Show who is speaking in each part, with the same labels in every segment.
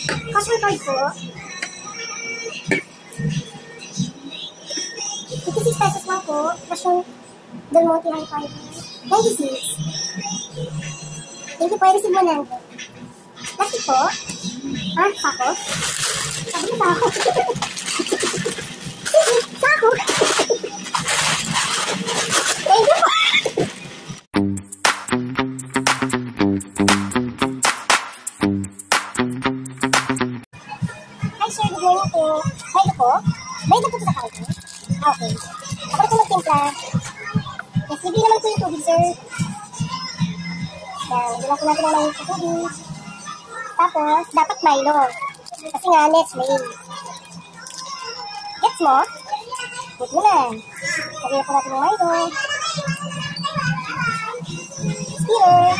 Speaker 1: Caution card po. 56 pesos lang po. Tapos yung Del Monte High Fiber. 96. Thank you po. I-receive mo na po. Plastic po. Ah, sako? Sabi mo sako. Sako. Thank you po. Hi sir, good morning po. Hi po. Bayad na po sa counter. Okay. Ako na po magtimpla. Yes, libre naman po yung tubig, sir. Yan, hindi lang po natin naman yung tubig. Tapos, dapat Milo. Kasi nga, Nestle. Gets mo? Put mo na. Lagyan na po natin yung Milo. Stirrer.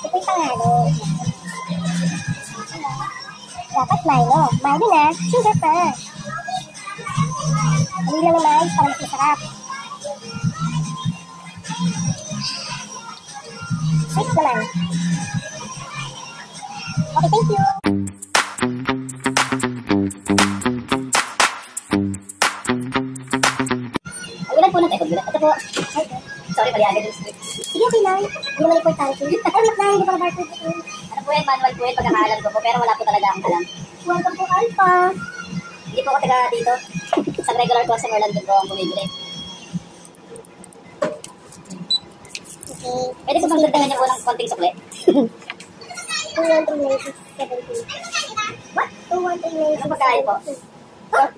Speaker 1: Ito yung panghalo. Dapat Milo. Milo na. Sugar pa. Hindi lang naman para mas masarap. Sweet naman. Okay, thank you. Ulan po ng tayo. Ito po. Sorry, paliagad yung script. Sige, okay lang. Hindi naman importante. Ay, wait lang. Hindi pa barcode ito. Ano po yan? Manual po yan. Pagkakaalam ko po. Pero wala po talaga ang alam. Welcome po, Alpha. Hindi po ako taga dito. Sa regular customer lang din po ang bumibili. Okay. Pwede po bang dagdagan niyo po ng konting sukli? 2139672. What? 2139672. Ang pagkain po?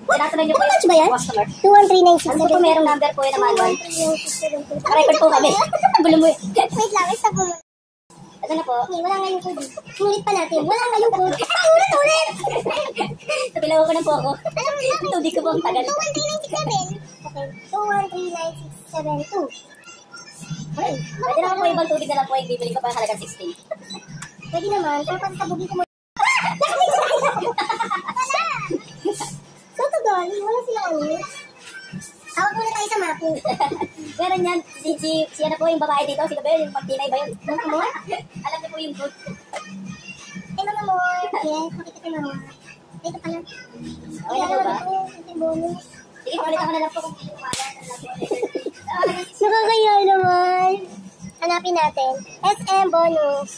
Speaker 1: Tinatanong niyo po yung customer. 2139672. Ano po merong number po yun na manual? 2139672. Nakarecord po kami. Bulong mo yun. Wait lang, isa po. Ito na po. Wala nga yung code. Ulit pa natin. Wala nga yung code. Ulit! Nabilaw ko na po ako. Tubig ko po ang tagal. 2139672. Okay. 2139672. Okay. Pwede naman po ibang tubig na lang po yung bibili ko para halagang 16. Pwede naman. Pero pag sabugin ko mo. So to girl, wala sila ulit. Tawag muna tayo sa mapo. Meron yan. Si ano po yung babae dito. Sino ba yun? Yung pagtinay ba yun? Mama mo? Alam niyo po yung good. Ay, mama mo. Yes, makita kay mama. Dito pala. Okay na po ba? Ito yung bonus. Sige, palit ako na lang po kung hindi kumalat. Nakakaya naman. Hanapin natin. SM bonus.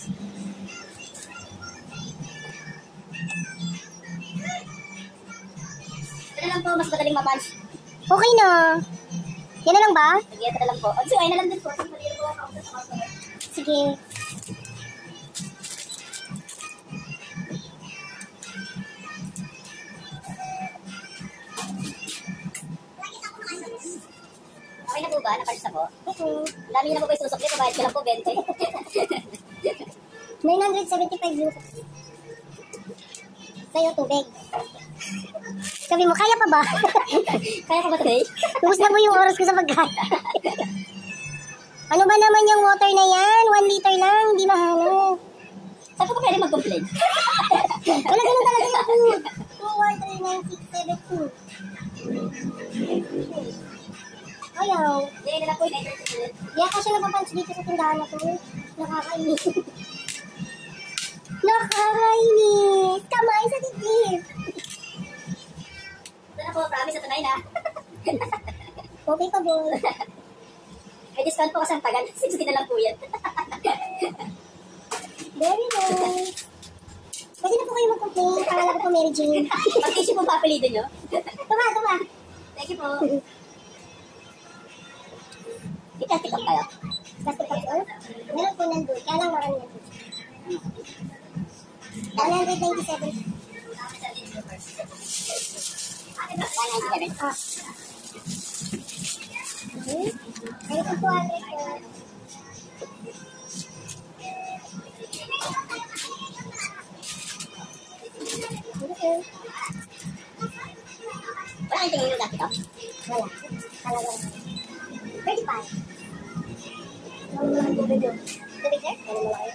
Speaker 1: Ito na lang po, mas madaling mapunch. Okay na. Yan na lang ba? Sige, ito na lang po. Sige, ay na lang din po. Sige. Okay na po ba? Napunch na po? Ang dami na po ba yung susukli? Pabayad ko lang po 20. 975 views. Sa'yo, tubig. Sabi mo, kaya pa ba? Kaya ka ba today? Ubus na po yung oras ko sa pagkain. Ano ba naman yung water na yan? 1 liter lang, hindi mahalo. Saan ko pa pwede mag-complain? Wala ganun talaga yung food. 2139672. Ayaw. Hindi na lang po yung edited. Di ako siya napapansin dito sa tindahan na to. Nakakainis. Nakakainis. Kamay sa titip. Ito na po, promise na tunay na. Okay pa, boy. May discount po kasi ang tagal. 60 na lang po yan. Very nice. Pwede na po kayo mag-complain. Pangalan ko po Mary Jane. Mag-issue po papalido nyo. Tuma. Thank you po. May plastic up kayo? Plastic up po? Meron po nandun. Kaya lang marami nandun. 197. 197. Ah. Okay. Ayun po 200 po. Okay. Wala kang tingin yung dati to? Wala. Talaga. 35. Tubig yun. Tubig sir? Ano mo kayo?